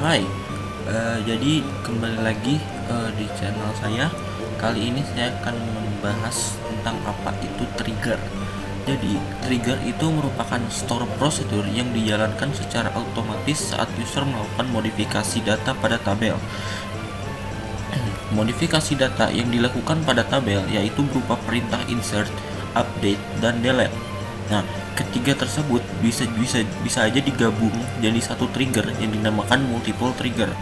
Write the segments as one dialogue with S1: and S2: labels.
S1: Hai, jadi kembali lagi di channel saya. Kali ini saya akan membahas tentang apa itu trigger. Jadi, trigger itu merupakan store prosedur yang dijalankan secara otomatis saat user melakukan modifikasi data pada tabel. Modifikasi data yang dilakukan pada tabel yaitu berupa perintah insert, update, dan delete. Nah, ketiga tersebut bisa aja digabung jadi satu trigger yang dinamakan multiple trigger.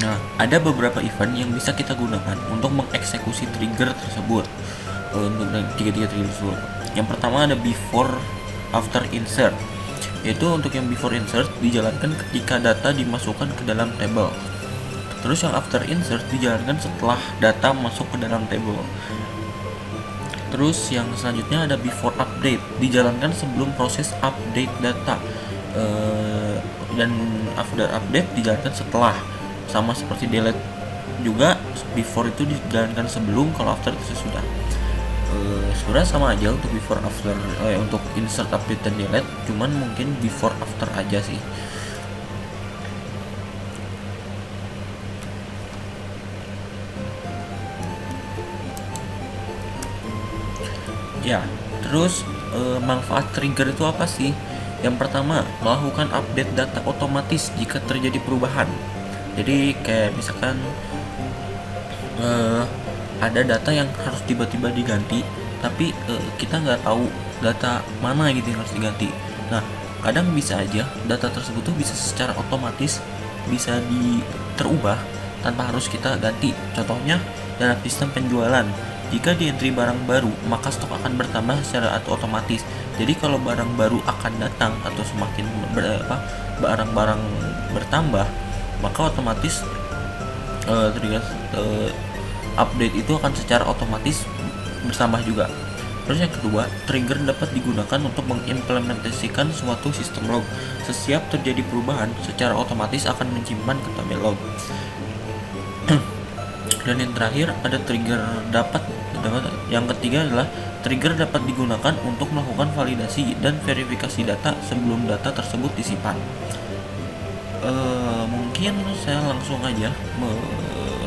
S1: Nah, ada beberapa event yang bisa kita gunakan untuk mengeksekusi trigger tersebut. Untuk tiga trigger tersebut. Yang pertama ada before after insert. Yaitu untuk yang before insert dijalankan ketika data dimasukkan ke dalam table. Terus yang after insert dijalankan setelah data masuk ke dalam table. Terus yang selanjutnya ada before update, dijalankan sebelum proses update data. Dan after update dijalankan setelah. Sama seperti delete juga, before itu dijalankan sebelum, kalau after itu sesudah. Sebenarnya sama aja untuk before after, untuk insert, update, dan delete, cuman mungkin before after aja sih. Ya, terus manfaat trigger itu apa sih? Yang pertama, melakukan update data otomatis jika terjadi perubahan. Jadi kayak misalkan ada data yang harus tiba-tiba diganti, tapi kita nggak tahu data mana gitu yang harus diganti. Nah, kadang bisa aja data tersebut tuh bisa secara otomatis bisa terubah tanpa harus kita ganti. Contohnya dalam sistem penjualan, jika di entry barang baru, maka stok akan bertambah secara otomatis. Jadi kalau barang baru akan datang atau semakin barang-barang bertambah, maka otomatis update itu akan secara otomatis bertambah juga. Terus yang kedua, trigger dapat digunakan untuk mengimplementasikan suatu sistem log. Setiap terjadi perubahan, secara otomatis akan menyimpan ke tabel log. Dan yang terakhir ada trigger yang ketiga adalah trigger dapat digunakan untuk melakukan validasi dan verifikasi data sebelum data tersebut disimpan. Mungkin saya langsung aja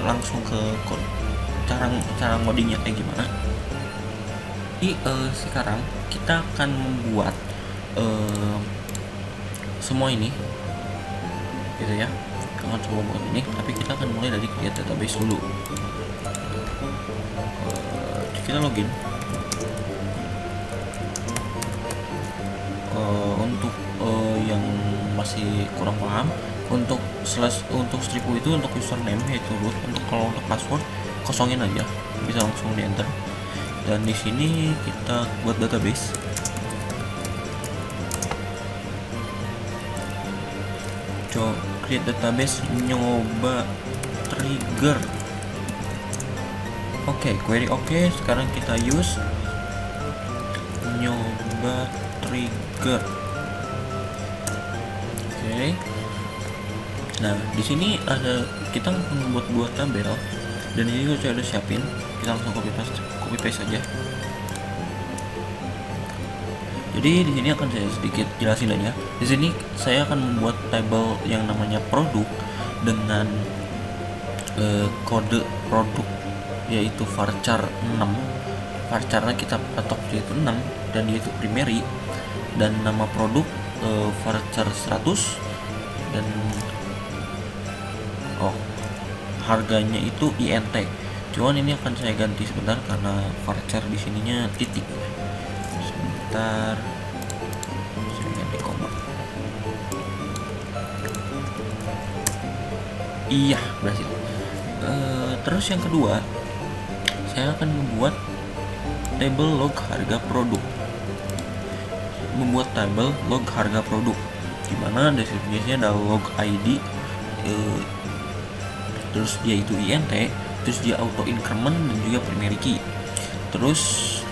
S1: langsung ke cara ngodingnya kayak gimana. Jadi sekarang kita akan membuat semua ini gitu ya. Akan coba buat ini, tapi kita akan mulai dari create database dulu. Kita login. Untuk yang masih kurang paham, untuk stripu itu untuk username yaitu root, kalau untuk password kosongin aja, bisa langsung di enter. Dan di sini kita buat database. Coba create database, nyoba trigger. Query oke. Sekarang kita use nyoba trigger. Nah, di sini kita membuat dua tabel, dan ini saya udah siapin. Kita langsung copy paste aja. Jadi di sini akan saya sedikit jelasin aja. Di sini saya akan membuat tabel yang namanya produk dengan kode produk yaitu varchar 6. Varcharnya kita patok yaitu 6 dan yaitu primary, dan nama produk varchar 100, dan harganya itu INT. Cuman ini akan saya ganti sebentar karena varchar di sininya titik. Sebentar, saya ganti koma. Iya, berhasil. Terus yang kedua, saya akan membuat table log harga produk. Membuat table log harga produk, dimana definisinya ada log ID, terus dia itu INT, terus dia auto increment dan juga primary key. Terus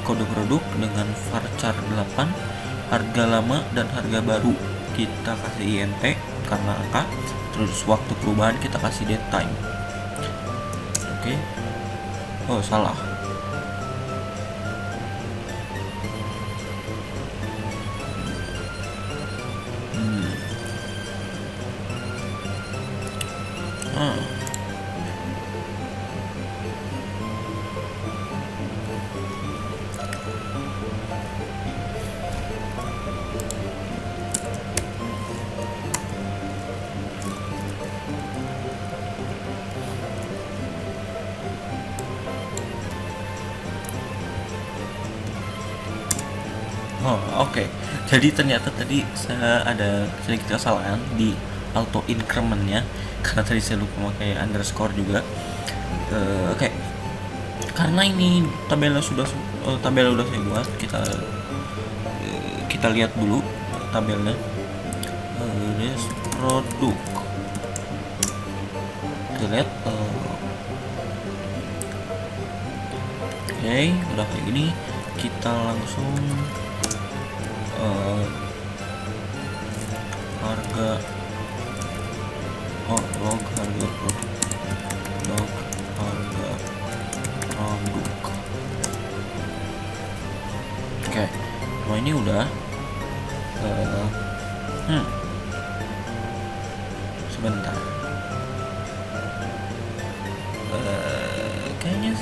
S1: kode produk dengan varchar 8, harga lama dan harga baru kita kasih INT karena angka. Terus waktu perubahan kita kasih date time. Salah. Oh, oke. Jadi ternyata tadi saya ada sedikit kesalahan di auto increment-nya karena tadi saya lupa pakai underscore juga. Oke. Karena ini tabelnya tabel udah saya buat, kita lihat dulu tabelnya. This produk. Kita lihat. Oke, udah kayak gini. Kita langsung harga log harga produk, log harga produk. Oke, nah ini udah sebentar, kayaknya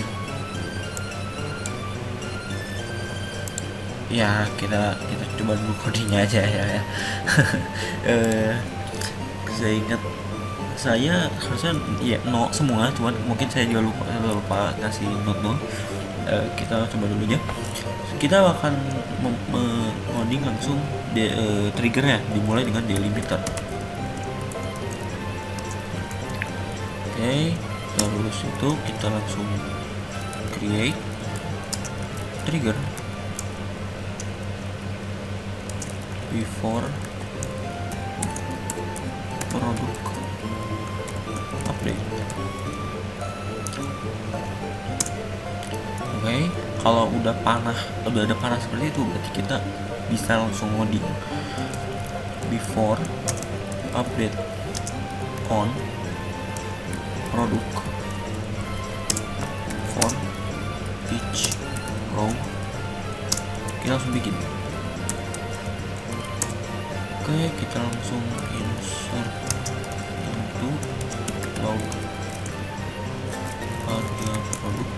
S1: ya kita coba dulu codingnya aja ya. Saya ingat saya harusnya ya no semua, cuman mungkin saya juga lupa kasih note. Kita coba dulu aja. Kita akan coding langsung triggernya dimulai dengan delimiter. Oke, terus itu kita langsung create trigger before produk update. Oke, kalau udah ada panah seperti itu, berarti kita bisa langsung ngoding before update on produk for each row. Kita langsung bikin. Oke, kita langsung insert into log harga produk.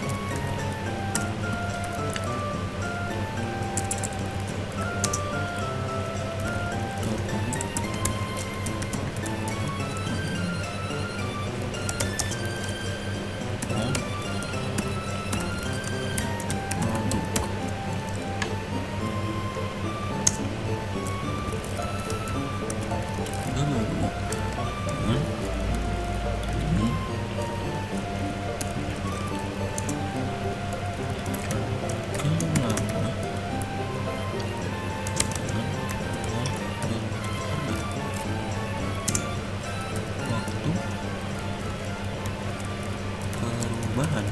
S1: Perubahan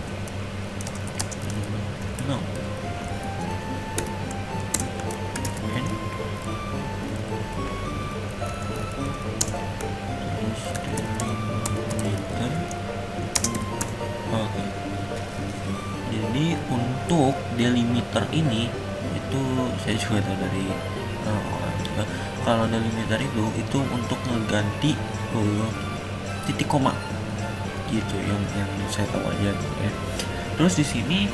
S1: no and terus delimiter. Oke, jadi untuk delimiter ini itu saya juga tahu dari orang juga, kalau delimiter itu untuk ngeganti titik koma gitu, yang saya tahu aja gitu ya. Terus di sini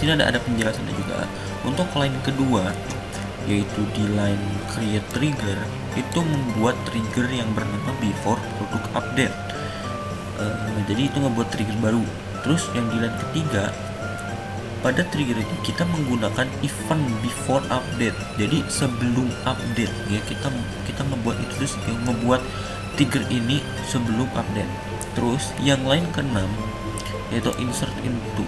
S1: ada penjelasannya juga untuk line kedua, yaitu di line create trigger, itu membuat trigger yang bernama before product update. Jadi itu ngebuat trigger baru. Terus yang di line ketiga, pada trigger ini kita menggunakan event before update. Jadi sebelum update ya, kita membuat itu, terus yang membuat trigger ini sebelum update. Terus yang lain ke-6 yaitu insert into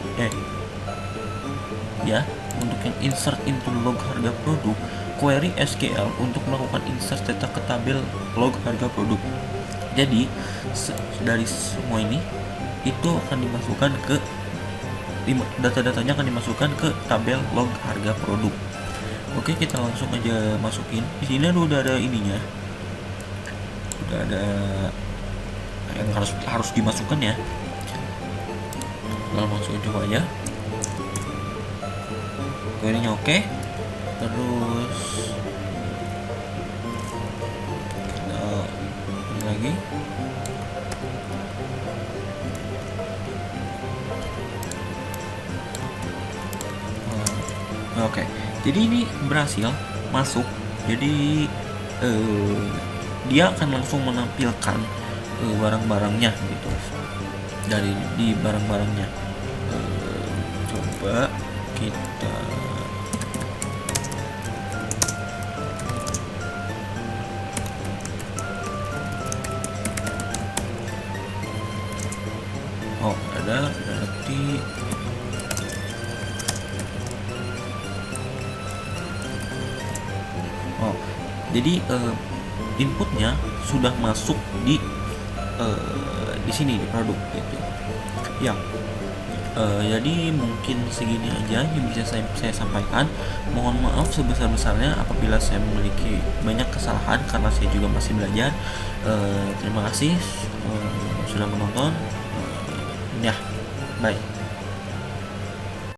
S1: untuk yang insert into log harga produk, query SQL untuk melakukan insert data ke tabel log harga produk. Jadi dari semua ini itu akan dimasukkan ke data-datanya akan dimasukkan ke tabel log harga produk. Oke, kita langsung aja masukin. Di sini udah ada ininya. Udah ada yang harus dimasukkan ya. Lalu masukin coba aja. Query-nya oke. Terus kita ini lagi. Oke, jadi ini berhasil masuk. Jadi dia akan langsung menampilkan barang-barangnya gitu dari di barang-barangnya. Coba kita ada berarti jadi inputnya sudah masuk di sini di produk gitu ya. Jadi mungkin segini aja yang bisa saya sampaikan. Mohon maaf sebesar-besarnya apabila saya memiliki banyak kesalahan karena saya juga masih belajar. Terima kasih sudah menonton. Ya, bye.